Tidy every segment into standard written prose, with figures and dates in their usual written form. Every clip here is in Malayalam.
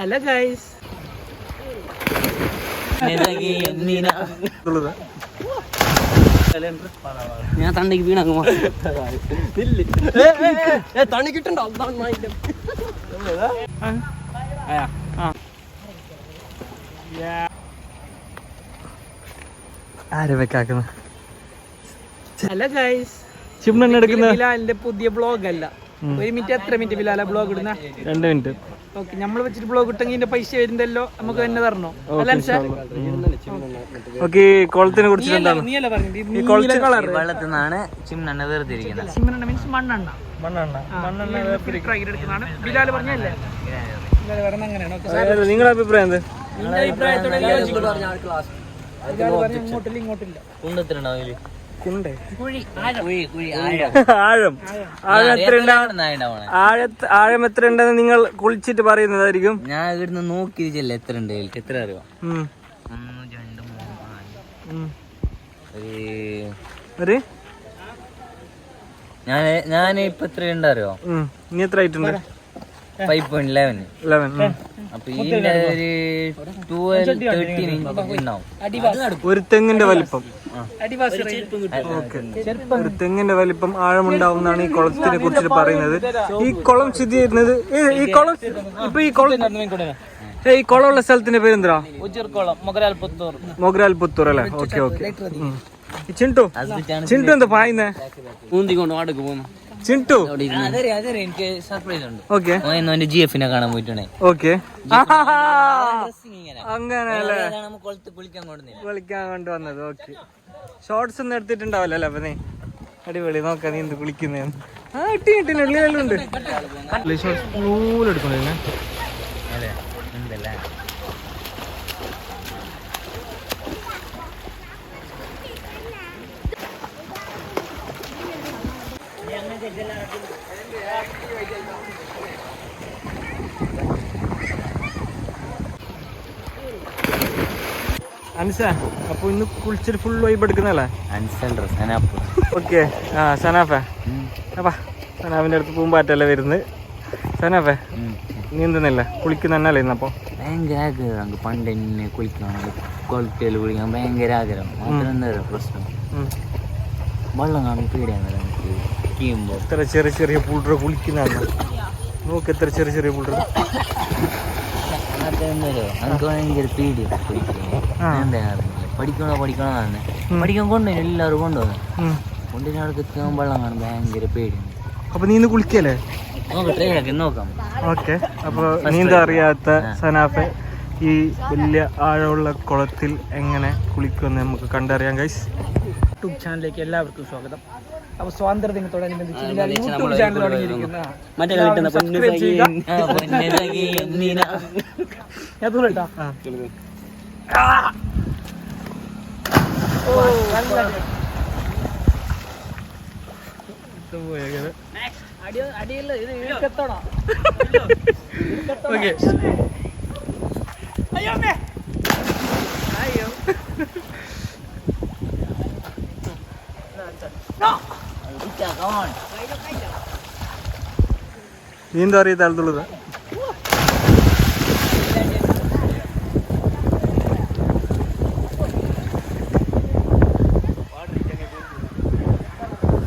ഹലോ ഗൈസ്, ഞാൻ തണ്ടേക്ക് വീണങ്ങ് തണി കിട്ടണ്ടോ? ആരെ വെക്കാക്കുന്ന ഹലോ ഗൈസ്, ചിമ്മെണ്ണ എടുക്കുന്ന ബിലാലിന്റെ പുതിയ ബ്ലോഗ് അല്ല. ഒരു മിനിറ്റ്, എത്ര മിനിറ്റ് ബിലാല ബ്ലോഗ് ഇടുന്ന? 2 മിനിറ്റ്. ഓക്കെ, നമ്മൾ വെച്ചിട്ട് ബ്ലോഗ് ഇട്ടെങ്കിൽ ഇതിന്റെ പൈസ വരുന്നല്ലോ, നമുക്ക് തന്നെ തരണോ? ഓക്കെ, കുളത്തിനെ കുറിച്ച് എന്താണ്? നീ അല്ല പറഞ്ഞത് ഈ കുളത്ത് കളർ വെള്ളത്തിൽ നിന്നാണ് ചിമ്മെണ്ണ വേർതിരിക്കുന്നത്. സിമണ്ണ മീൻസ് മണ്ണെണ്ണ. എടുക്കുന്നതാണ് ബിലാല് പറഞ്ഞല്ലേ. ബിലാല് പറഞ്ഞ അങ്ങനെയാണ്. നിങ്ങളുടെ അഭിപ്രായം എന്ത്? നിന്റെ അഭിപ്രായത്തോടെ ഇങ്ങോട്ടില്ല ഇങ്ങോട്ടില്ല. കുണ്ടത്തിലുണ്ടാവില്ലേ കുണ്ടേ ആഴം ആഴം എത്ര ആഴം എത്ര ഉണ്ടെന്ന് നിങ്ങൾ കുളിച്ചിട്ട് പറയുന്നതായിരിക്കും. ഞാൻ ഇവിടുന്ന് നോക്കിയില്ലേ എത്ര ഉണ്ട്, എത്ര അറിയോ? 1 2 3 4 ഞാൻ ഇപ്പൊ എത്ര ഉണ്ടറിയോ? ഇനി എത്ര ആയിട്ടുണ്ട്? 5.11. അപ്പൊ ഇതിന്റെ ഒരു 12-13 ഇഞ്ച് ഉണ്ടാവും. ഒരു തെങ്ങിന്റെ വലിപ്പം. ഒരു തെങ്ങിന്റെ വലിപ്പം ആഴമുണ്ടാവും എന്നാണ് ഈ കുളത്തിനെ കുറിച്ചിട്ട് പറയുന്നത്. ഈ കുളം സ്ഥിതി ചെയ്യുന്നത് ഈ കുളം ഇപ്പൊ ഈ കുളമുള്ള സ്ഥലത്തിന്റെ പേരെന്താ? മൊഗ്രാൽ പുത്തൂർ അല്ലേ? Okay okay. ചിണ്ടു എന്താ പായുന്നേ? ഊന്തിക്കൊണ്ട് വാടക പോകുന്നു ചിണ്ടു. എനിക്ക് സർപ്രൈസ് ഉണ്ട്. ഓക്കെ, GF-നെ കാണാൻ പോയിട്ടുണ്ടേ. ഓക്കെ, അങ്ങനെയല്ലേ കുളിക്കാൻ കൊണ്ടുവന്നത്. ഓക്കെ, ഷോർട്സ് ഒന്നും എടുത്തിട്ടുണ്ടാവല്ലോ അപ്പൊ നീ? അടിപൊളി. നോക്കാം നീ എന്ത് കുളിക്കുന്നേന്ന്. ഉള്ളിലെല്ലാം ഉണ്ട്. ഷോർട്സ് നൂലെടുക്കണേ. അൻസ, അപ്പൊ ഇന്ന് കുളിച്ചിട്ട് ഫുൾ വൈബ് എടുക്കുന്നല്ലേ? ഓക്കെ. സനാഫേ, അപ്പാ സനാഫിന്റെ അടുത്ത് പൂമ്പാറ്റല്ലേ വരുന്നത്. സനാഫേ, നീ എന്തെന്നല്ല കുളിക്കുന്ന തന്നെയല്ലേ ഇന്നപ്പോ? ഭയങ്കര ആഗ്രഹം പണ്ട് എന്നെ കുളിക്കണം, കുളത്തിൽ കുളിക്കാൻ ഭയങ്കര ആഗ്രഹം. മാത്രം എന്താ പ്രശ്നം, വെള്ളം കാണും പേടിയാണ് നമുക്ക് ചെയ്യുമ്പോ. എത്ര ചെറിയ ചെറിയ പുള്ളർ കുളിക്കുന്നതാണ്. നോക്ക്, എത്ര ചെറിയ ചെറിയ പുള്ളർ. നമുക്ക് ഭയങ്കര പേടിയാണ് കുളിക്കാൻ. എന്താ പഠിക്കണോ തന്നെ പഠിക്കാൻ കൊണ്ടുപോയി, എല്ലാവരും കൊണ്ടുപോകുന്നു അവിടെ എത്താൻ വെള്ളം കാണും ഭയങ്കര പേടിയാണ്. അപ്പൊ നീ ഇന്ന് കുളിക്കല്ലേ? ട്രൈ ആക്കി നോക്കാം. ഓക്കെ, അപ്പൊ നീന്താ അറിയാത്ത സനാഫെ ഈ വലിയ ആഴമുള്ള കുളത്തിൽ എങ്ങനെ കുളിക്കുമെന്ന് നമുക്ക് കണ്ടറിയാം ഗൈസ്. യൂട്യൂബ് ചാനലിലേക്ക് എല്ലാവർക്കും സ്വാഗതം. അപ്പൊ സ്വാതന്ത്ര്യ ദിനത്തോടനുബന്ധിച്ച് യൂട്യൂബ് ചാനൽ തുടങ്ങിയിരിക്കുന്ന അടിയല്ല ഇത് ഇഴുക്കത്തോടാ. ഓക്കെ, അയ്യോ അയ്യോ നീന്താ അറിയാത്ത ആളത്തുള്ളത്.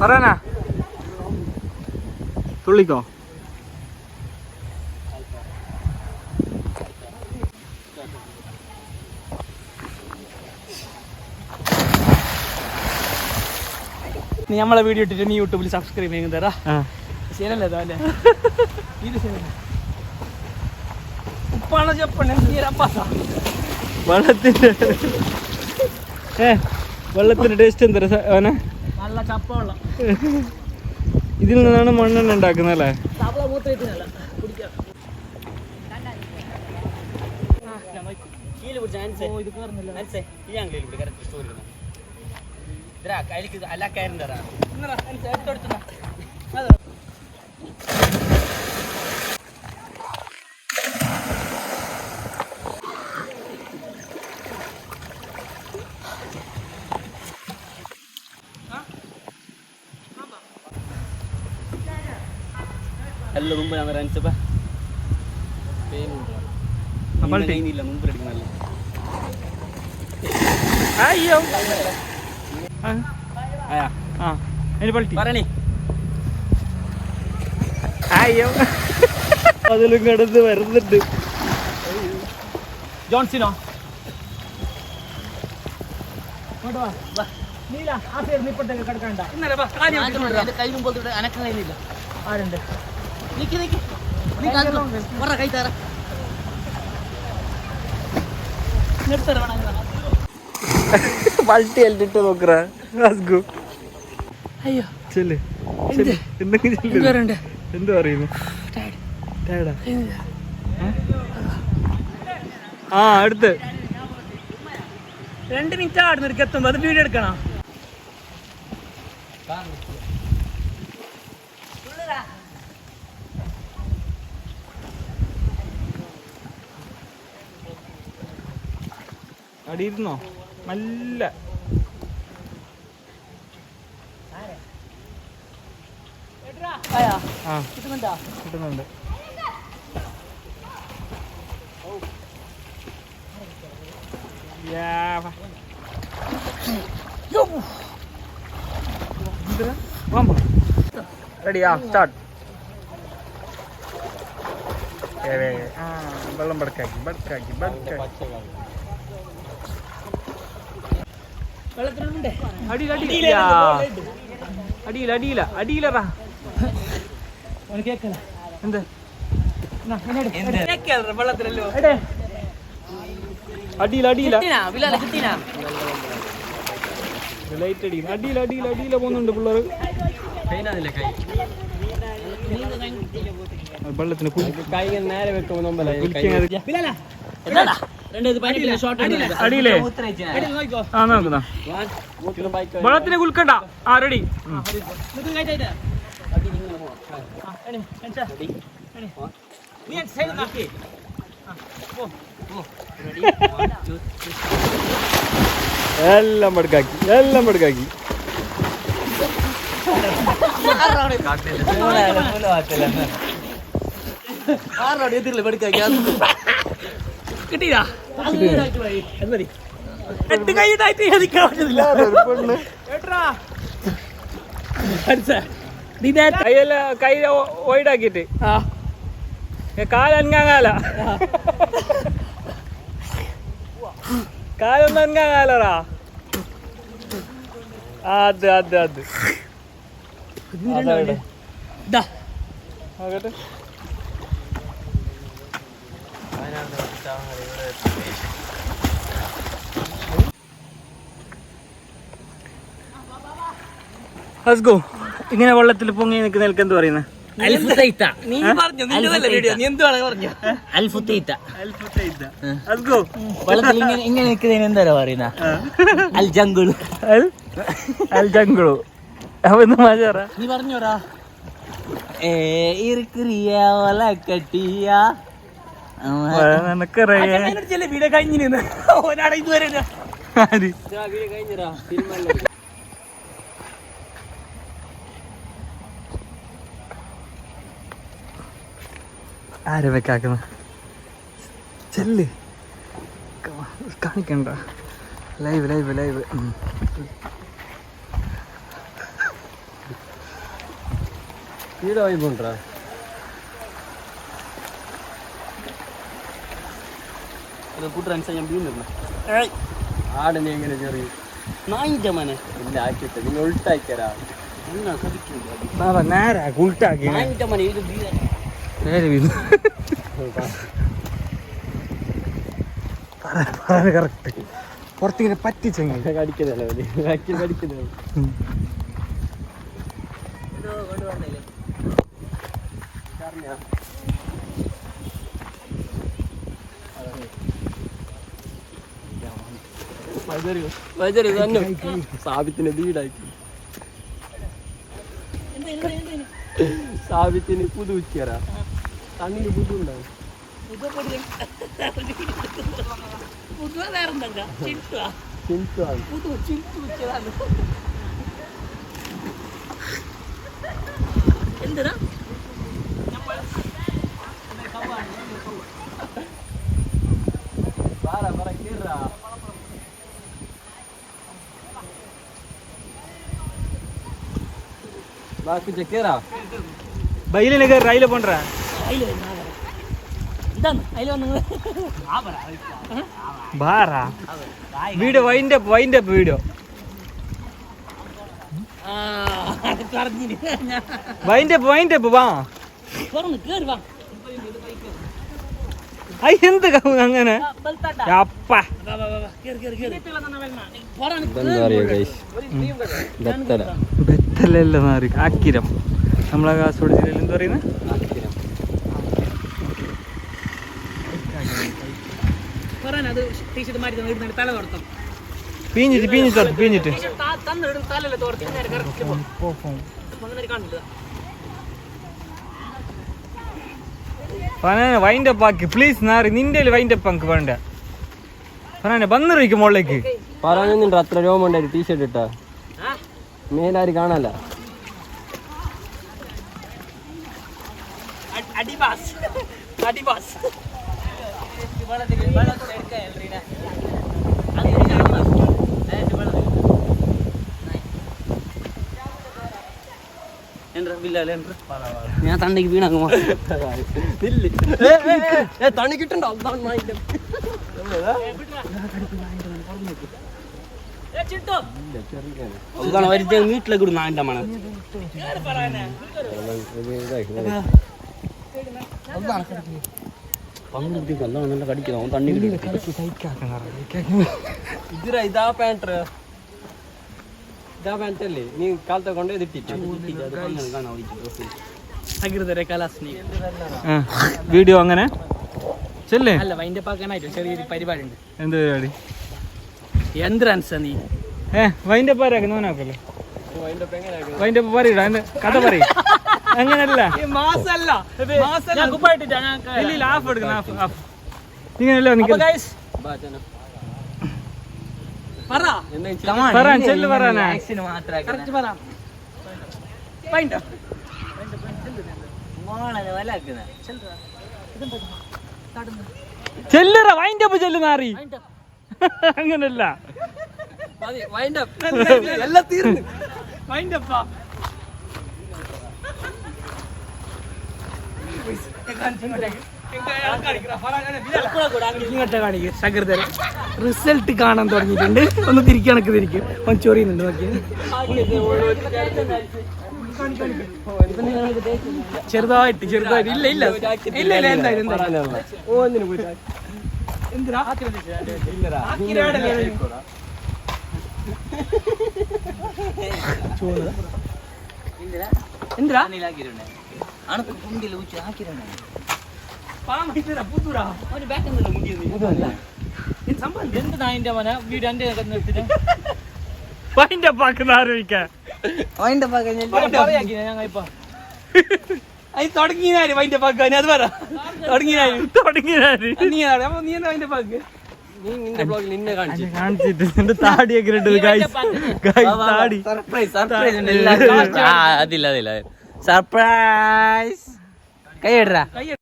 പറയാനാ തുള്ളിക്കോ. നീ നമ്മളെ വീഡിയോ ഇട്ടിട്ട് നീ യൂട്യൂബിൽ സബ്സ്ക്രൈബ് ചെയ്യുന്ന തരാ. ശരിയല്ലേ അല്ലേ? ഉപ്പാണോ ചെപ്പണ വെള്ളത്തിന്റെ ടേസ്റ്റ് എന്താ? നല്ല ചപ്പ വെള്ളം. ഇതിൽ നിന്നാണ് മണ്ണെണ്ണ ഉണ്ടാക്കുന്നത് അല്ലേ? Hello, kumpul yang keren coba. അയ്യോ പൾട്ടി പറയണേ അയ്യോ അതിലും കിടന്ന് വരുന്നുണ്ട്. ജോൺസിനോ നീല ആ സൈഡ് ഇപ്പോഴത്തേക്ക് കിടക്കണ്ട ആരുണ്ട് പൾട്ടി എല്ലിട്ട് നോക്കറ അയ്യോ ചെല്ല് എന്തെങ്കിലും എന്ത് പറയുന്നു ആ അടുത്ത് 2 മിനിറ്റ് ആടുന്നു എത്തുമ്പോ അത് വീഡിയോ എടുക്കണം. അടിയിരുന്നോ നല്ല ആ കിട്ടുന്നുണ്ട്. റെഡിയാ സ്റ്റാർട്ട്. വെള്ളം ബടക്കാക്കി അടിയിലറാ എന്ത് വെള്ളത്തിലല്ലോ അടിയില ലൈറ്റ് അടിയില പോകുന്നുണ്ട് പിള്ളേർ. വെള്ളത്തിന് നേരെ വെക്കുമ്പോ അടിയിലേ ആ നോക്കുന്ന വെള്ളത്തിന് കുൽക്കണ്ട. ആ റെഡി. എല്ലാം പടുക്കാക്കി കിട്ടിയാ കൈ വൈഡാക്കിട്ട് കാലനങ്ങാല കാലൊന്നും അനങ്ങാലറാ. അത് ആകട്ടെ. ഹസ്ഗോ ഇങ്ങനെ വെള്ളത്തിൽ പൊങ്ങി നിൽക്കുന്ന എന്ത് പറയുന്നത്? ഇങ്ങനെ നിൽക്കുന്നതിന് എന്താ പറയുന്ന അൽ ജംഗിളു അവന്ന് മാചാറ നീ പറഞ്ഞോടാ വീഡിയോ കഴിഞ്ഞിരുന്നു ഒരാടെ ഇതുവരെ ആരവക്കാക്കുന്ന ചെല്ല് കാണിക്കണ്ട. ലൈവ് പോണ്ടാ ആടിനെ എങ്ങനെ ചെറിയ നായിന്റെ മനെ ഇല്ല ആക്കിട്ട് നിങ്ങൾ ഉൾട്ടാക്കിയരാ നേരാ ഉൾട്ടാക്കി നായിന്റെ മനെ ഇത് നേരെ വീണു. കറക്റ്റ് പുറത്തിങ്ങനെ പറ്റിച്ചെങ്ങ കടിക്കുന്നല്ലേ കടിക്കുന്നത് സാബിത്തിന് വീടാക്കി സാബിത്തിന് പുതു ഉച്ചറാ കണ്ണിന് ബുദ്ധിമുണ്ടാവും. ബൈലിനെ കയറി അതിലെ പോണ്ട ബാറാ video wind up video wind up വാ എന്ത് അങ്ങനെ അപ്പ ബെത്തലല്ല മാറി ആക്കിരം നമ്മളെ കാസർഗോഡ് ജില്ലയിൽ എന്താ പറയുന്നത് പീഞ്ഞിട്ട് വൈൻഡ് അപ്പ് ആക്കി പ്ലീസ് നാറി നിന്റെ വൈൻഡ് അപ്പ് അങ്ക് വേണ്ട പറയാനെ വന്നിരിക്കും മുകളിലേക്ക് പറഞ്ഞിട്ട് അത്ര രോമുണ്ടായി ടീഷർട്ട് ഇട്ടാ മേലാരും കാണാല ഞാൻ തണ്ണിക്ക് വീണങ്ങ് തണ്ണി കിട്ടണ്ടോ വീട്ടിലേക്ക് ഇടുന്ന അതിന്റെ മണം നല്ല കടിക്കുന്നു തണ്ണി ഇതാ പാൻറ് അല്ലേ നീ കാലത്തെ കൊണ്ടേ വീഡിയോ അങ്ങനെ ചെല്ലേ അല്ല വൈൻഡപ്പ് ആക്കാനായിട്ട് ചെറിയൊരു പരിപാടി ഉണ്ട്. എന്ത് പരിപാടി? എന്തിനാ നീ വൈൻഡപ്പ് ആരാക്കുന്നവനാക്കല്ലേ വൈൻഡപ്പ് പറയടാ കഥ പറയും അങ്ങനല്ല ഇങ്ങനല്ലോ ചെല്ല് പറയാനാ ചെല്ലറ വൈൻഡപ്പ് ചെല്ലു നാറി അങ്ങനല്ല എല്ലാം തീർന്നു വൈൻഡപ്പാ റിസൾട്ട് കാണാൻ തുടങ്ങിയിട്ടുണ്ട്. ഒന്ന് തിരിക്കണക്ക് തിരിക്കും ഒന്ന് ചൊറിയുന്നുണ്ട് നോക്കി ചെറുതായിട്ട് ഇല്ല ഇല്ല ഇല്ല ഇല്ല എന്തായാലും തുടങ്ങിയാല് വൈൻ്റെ പാക്കാൻ അത് പറ അതില്ല സർപ്രൈസ് കൈ